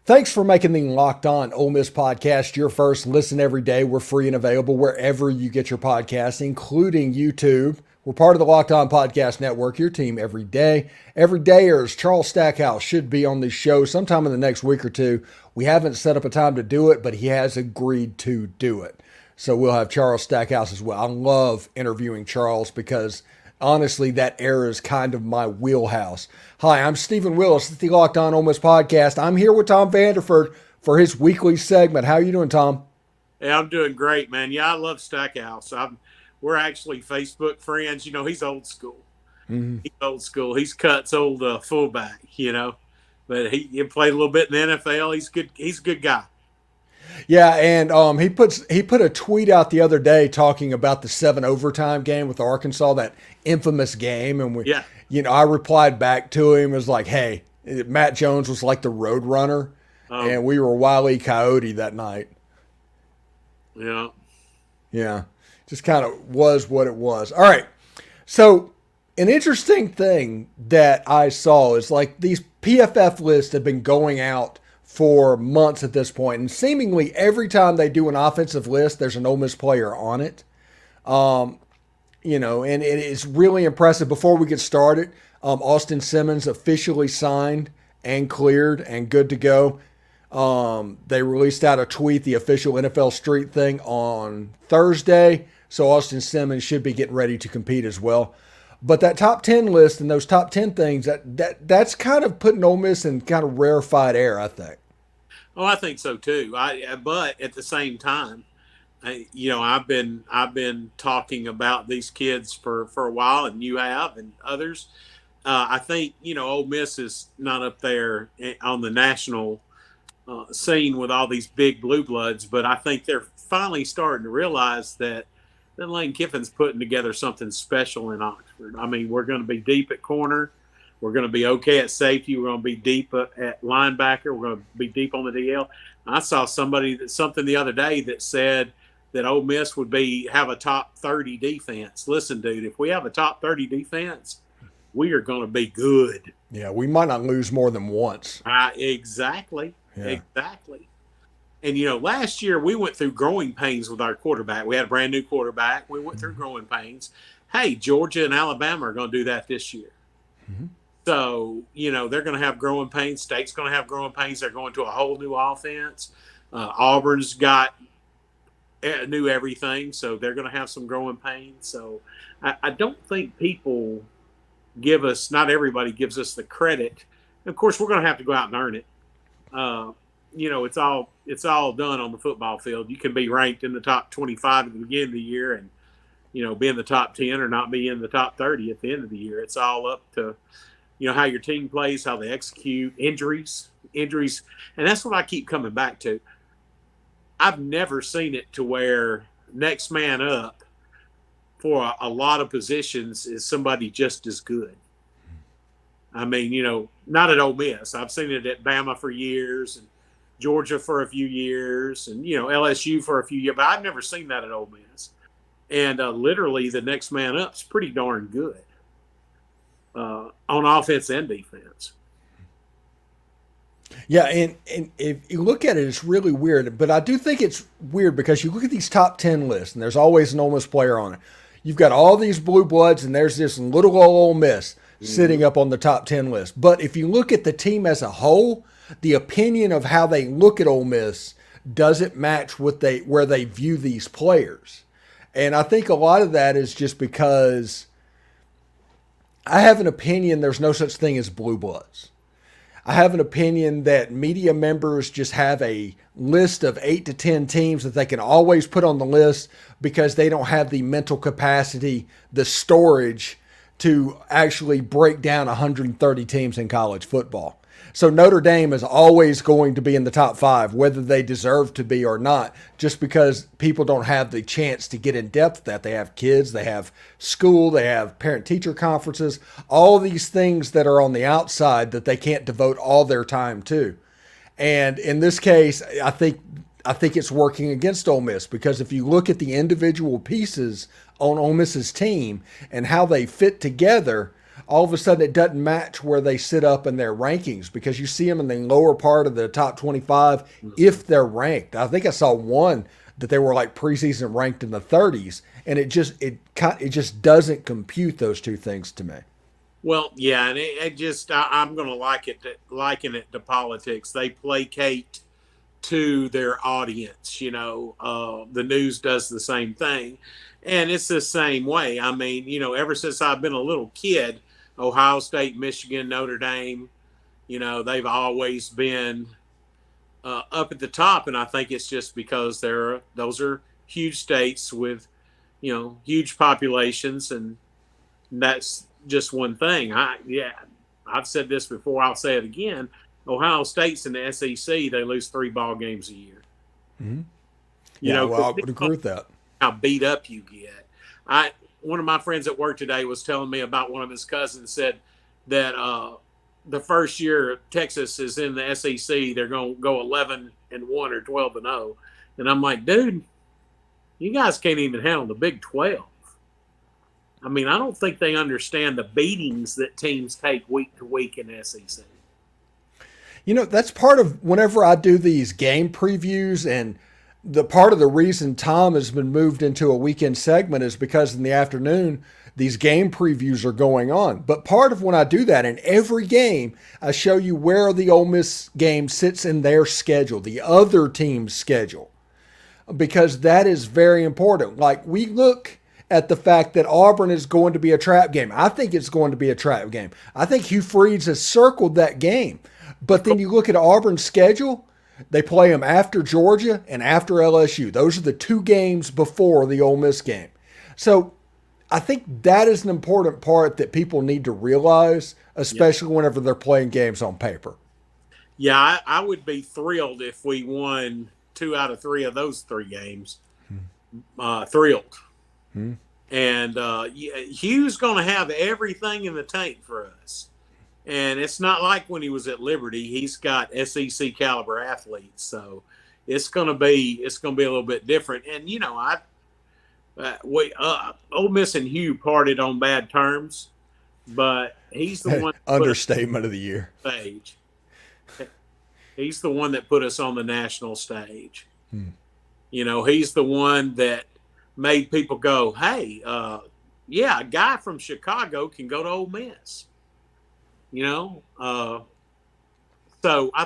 Thanks for making the Locked On Ole Miss podcast your first listen every day. We're free and available wherever you get your podcasts, including YouTube. We're part of the Locked On Podcast Network, your team every day. Every dayers, Charles Stackhouse should be on the show sometime in the next week or two. We haven't set up a time to do it, but he has agreed to do it. So we'll have Charles Stackhouse as well. I love interviewing Charles because honestly, that era is kind of my wheelhouse. Hi, I'm Stephen Willis at the Locked On Ole Miss podcast. I'm here with Tom Vanderford for his weekly segment. How are you doing, Tom? Hey, I'm doing great, man. Yeah, I love Stackhouse. We're actually Facebook friends. You know, he's old school. He's old school. He's Cut's old fullback, but he played a little bit in the NFL. He's good. He's a good guy. Yeah, and he put a tweet out the other day talking about the 7 overtime game with Arkansas, that infamous game, and I replied back to him. It was like, hey, Matt Jones was like the road runner, and we were Wile E. Coyote that night. Yeah, just kind of was what it was. All right, so an interesting thing that I saw is like these PFF lists have been going out for months at this point, and seemingly every time they do an offensive list, there's an Ole Miss player on it. And it is really impressive. Before we get started, Austin Simmons officially signed and cleared and good to go. They released out a tweet, the official NFL Street thing, on Thursday, so Austin Simmons should be getting ready to compete as well. But that top 10 list and those top 10 things, that's kind of putting Ole Miss in kind of rarefied air, I think. Oh, I think so too. But at the same time, I've been talking about these kids for a while, and you have, and others. I think Ole Miss is not up there on the national scene with all these big blue bloods, but I think they're finally starting to realize that Lane Kiffin's putting together something special in Oxford. I mean, we're going to be deep at corner. We're going to be okay at safety. We're going to be deep at linebacker. We're going to be deep on the DL. I saw something the other day that said that Ole Miss would have a top 30 defense. Listen, dude, if we have a top 30 defense, we are going to be good. Yeah, we might not lose more than once. Exactly. Yeah. Exactly. And, last year we went through growing pains with our quarterback. We had a brand new quarterback. We went through growing pains. Hey, Georgia and Alabama are going to do that this year. Mm-hmm. So, they're going to have growing pains. State's going to have growing pains. They're going to a whole new offense. Auburn's got new everything, so they're going to have some growing pains. So I don't think people not everybody gives us the credit. Of course, we're going to have to go out and earn it. It's all done on the football field. You can be ranked in the top 25 at the beginning of the year and, be in the top 10 or not be in the top 30 at the end of the year. It's all up to, how your team plays, how they execute, injuries. And that's what I keep coming back to. I've never seen it to where next man up for a lot of positions is somebody just as good. I mean, not at Ole Miss. I've seen it at Bama for years and Georgia for a few years and, LSU for a few years. But I've never seen that at Ole Miss. And literally the next man up is pretty darn good on offense and defense. Yeah, and if you look at it, it's really weird. But I do think it's weird because you look at these top 10 lists, and there's always an Ole Miss player on it. You've got all these blue bloods, and there's this little old Ole Miss sitting up on the top 10 list. But if you look at the team as a whole, the opinion of how they look at Ole Miss doesn't match where they view these players. And I think a lot of that is just because I have an opinion there's no such thing as blue bloods. I have an opinion that media members just have a list of 8 to 10 teams that they can always put on the list because they don't have the mental capacity, the storage to actually break down 130 teams in college football. So Notre Dame is always going to be in the top 5, whether they deserve to be or not, just because people don't have the chance to get in depth with that. They have kids, they have school, they have parent-teacher conferences, all these things that are on the outside that they can't devote all their time to. And in this case, I think it's working against Ole Miss because if you look at the individual pieces on Ole Miss's team and how they fit together, all of a sudden it doesn't match where they sit up in their rankings because you see them in the lower part of the top 25 if they're ranked. I think I saw one that they were like preseason ranked in the 30s, and it just doesn't compute those two things to me. Well, yeah, and it just I'm going to liken it to politics. They placate to their audience. The news does the same thing, and it's the same way. I mean, ever since I've been a little kid, Ohio State, Michigan, Notre Dame, they've always been up at the top, and I think it's just because those are huge states with huge populations, and that's just one thing. I've said this before. I'll say it again. Ohio State's in the SEC. They lose 3 ball games a year. Mm-hmm. Well, I would agree with that. How beat up you get. One of my friends at work today was telling me about one of his cousins said that the first year Texas is in the SEC, they're going to go 11-1 or 12-0, and I'm like, dude, you guys can't even handle the Big 12. I mean, I don't think they understand the beatings that teams take week to week in the SEC. That's part of whenever I do these game previews, and the part of the reason Tom has been moved into a weekend segment is because in the afternoon, these game previews are going on. But part of when I do that, in every game, I show you where the Ole Miss game sits in their schedule, the other team's schedule, because that is very important. Like, we look at the fact that Auburn is going to be a trap game. I think it's going to be a trap game. I think Hugh Freeze has circled that game. But then you look at Auburn's schedule, they play them after Georgia and after LSU. Those are the 2 games before the Ole Miss game. So I think that is an important part that people need to realize, especially whenever they're playing games on paper. Yeah, I would be thrilled if we won 2 out of 3 of those 3 games. Thrilled. And Hugh's going to have everything in the tank for us. And it's not like when he was at Liberty. He's got SEC caliber athletes, so it's going to be a little bit different. And Ole Miss and Hugh parted on bad terms, but he's the one understatement of the year. Stage. He's the one that put us on the national stage. He's the one that made people go, hey, a guy from Chicago can go to Ole Miss. So I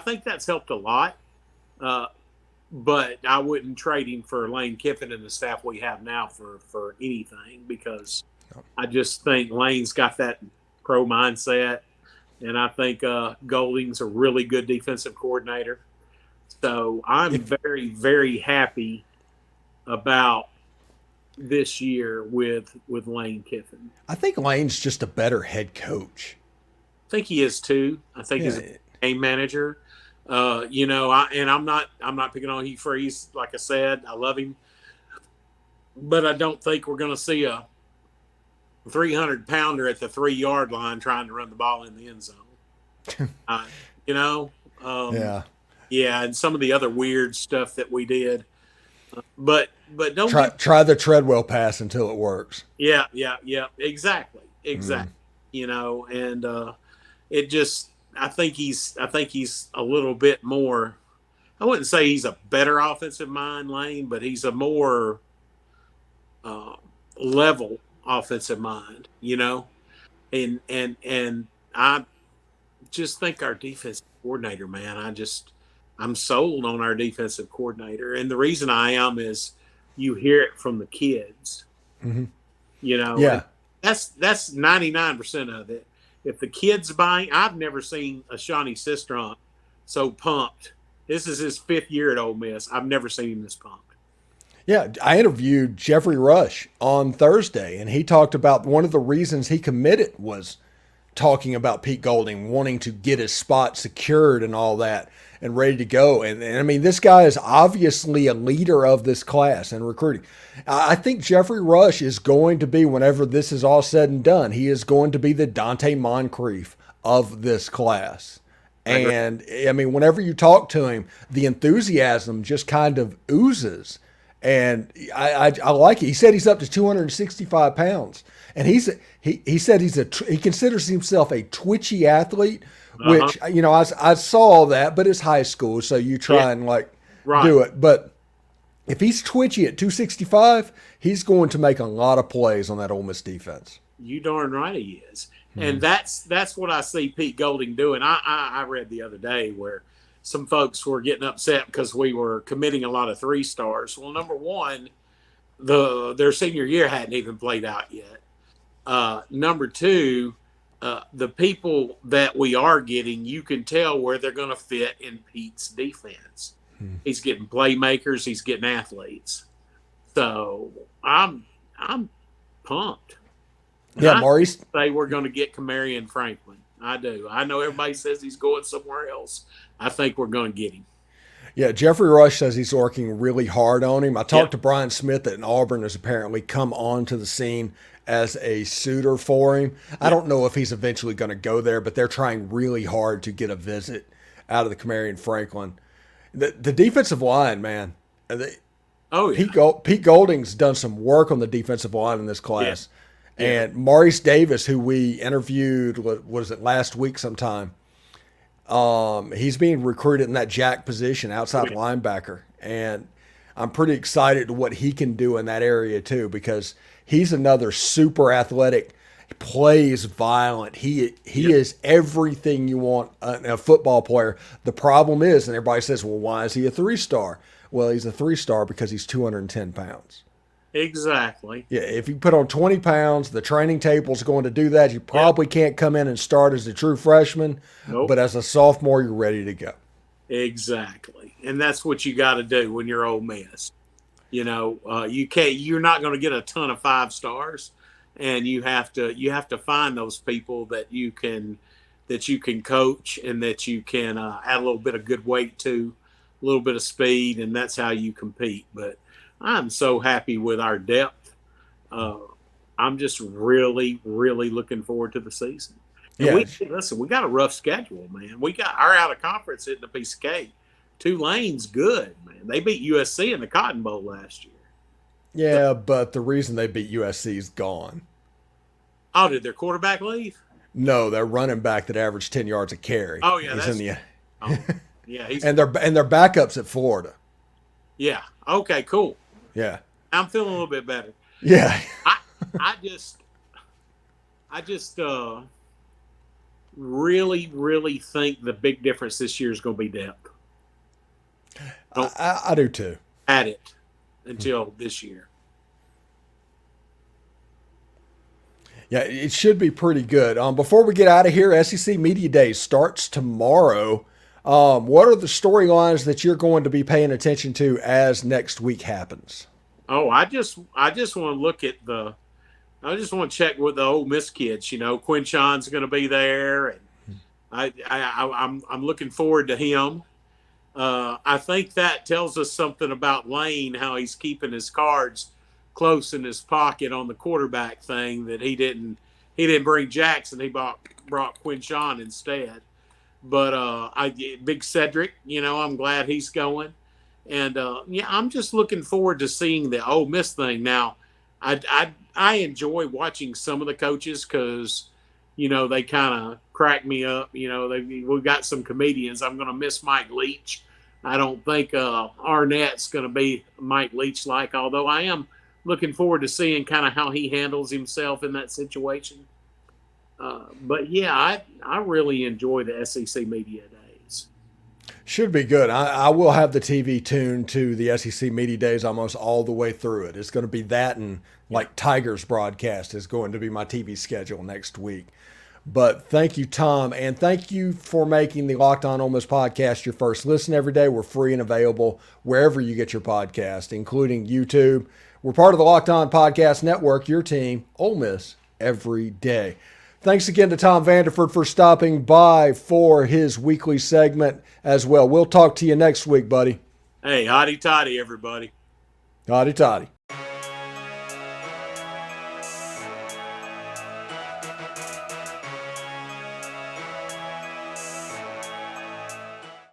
think that's helped a lot. But I wouldn't trade him for Lane Kiffin and the staff we have now for anything, because I just think Lane's got that pro mindset, and I think Golding's a really good defensive coordinator. So I'm very, very happy about this year with Lane Kiffin. I think Lane's just a better head coach. I think he is too. I think he's a game manager. I'm not picking on Hugh Freeze. Like I said, I love him, but I don't think we're going to see a 300-pounder at the 3-yard line trying to run the ball in the end zone. And some of the other weird stuff that we did. But don't try the Treadwell pass until it works. Yeah, exactly. It just, I think he's a little bit more. I wouldn't say he's a better offensive mind, Lane, but he's a more level offensive mind, and I just think our defensive coordinator, man, I'm sold on our defensive coordinator. And the reason I am is you hear it from the kids, that's 99% of it. If the kid's buying, I've never seen a Shawnee Sistrunk so pumped. This is his 5th year at Ole Miss. I've never seen him this pumped. Yeah, I interviewed Jeffrey Rush on Thursday, and he talked about one of the reasons he committed was talking about Pete Golding wanting to get his spot secured and all that and ready to go. And I mean, this guy is obviously a leader of this class in recruiting. I think Jeffrey Rush is going to be, whenever this is all said and done, he is going to be the Dante Moncrief of this class. And I mean, whenever you talk to him, the enthusiasm just kind of oozes. And I like it. He said he's up to 265 pounds, and he said he considers himself a twitchy athlete, Uh-huh. which I saw that, but it's high school, so you try Yeah. and like Right. do it. But if he's twitchy at 265, he's going to make a lot of plays on that Ole Miss defense. You darn right he is. And that's what I see Pete Golding doing. I read the other day where some folks were getting upset because we were committing a lot of 3-stars. Well, number one, their senior year hadn't even played out yet. Number two, the people that we are getting, you can tell where they're going to fit in Pete's defense. He's getting playmakers. He's getting athletes. So I'm pumped. Yeah, Maurice. Say we're going to get Kamarion Franklin. I do. I know everybody says he's going somewhere else. I think we're going to get him. Yeah, Jeffrey Rush says he's working really hard on him. I talked Yep. to Brian Smith that Auburn has apparently come onto the scene as a suitor for him. I don't know if he's eventually going to go there, but they're trying really hard to get a visit out of the Kamarion Franklin. The defensive line, man. Oh, yeah. Pete Golding's done some work on the defensive line in this class. Yeah. And Maurice Davis, who we interviewed, what was it, last week sometime, he's being recruited in that jack position, outside linebacker. And I'm pretty excited to what he can do in that area too, because he's another super athletic, plays violent. He is everything you want in a football player. The problem is, and everybody says, well, why is he a 3-star? Well, he's a 3-star because he's 210 pounds. Exactly. Yeah, if you put on 20 pounds, the training table's going to do that. You probably can't come in and start as a true freshman, Nope. but as a sophomore, you're ready to go. Exactly. And that's what you got to do when you're Ole Miss. You're not going to get a ton of 5-stars, and you have to find those people that you can coach and that you can add a little bit of good weight to, a little bit of speed, and that's how you compete. But I'm so happy with our depth. I'm just really, really looking forward to the season. And we got a rough schedule, man. We got our out of conference hitting a piece of cake. Tulane's good, man. They beat USC in the Cotton Bowl last year. Yeah, but the reason they beat USC is gone. Oh, did their quarterback leave? No, their running back that averaged 10 yards a carry. Oh, yeah, he's in the yeah, and their backups at Florida. Yeah. Okay, cool. Yeah. I'm feeling a little bit better. Yeah. I just really, really think the big difference this year is going to be depth. I do too. At it until this year. Yeah, it should be pretty good. Before we get out of here, SEC Media Day starts tomorrow. What are the storylines that you're going to be paying attention to as next week happens? Oh, I just want to look at I just want to check with the Ole Miss kids. Quinshon's going to be there, and I'm looking forward to him. I think that tells us something about Lane, how he's keeping his cards close in his pocket on the quarterback thing, that he didn't bring Jackson, he brought Quinshon instead. But Big Cedric, I'm glad he's going. And I'm just looking forward to seeing the Ole Miss thing. Now, I enjoy watching some of the coaches because they kind of crack me up. We've got some comedians. I'm going to miss Mike Leach. I don't think Arnett's going to be Mike Leach like, although I am looking forward to seeing kind of how he handles himself in that situation. But yeah, I really enjoy the SEC Media Days. Should be good. I will have the TV tuned to the SEC Media Days almost all the way through it. It's going to be that, and like Tigers broadcast is going to be my TV schedule next week. But thank you, Tom, and thank you for making the Locked On Ole Miss podcast your first listen every day. We're free and available wherever you get your podcast, including YouTube. We're part of the Locked On Podcast Network, your team, Ole Miss, every day. Thanks again to Tom Vanderford for stopping by for his weekly segment as well. We'll talk to you next week, buddy. Hey, hotty toddy, everybody. Hotty toddy.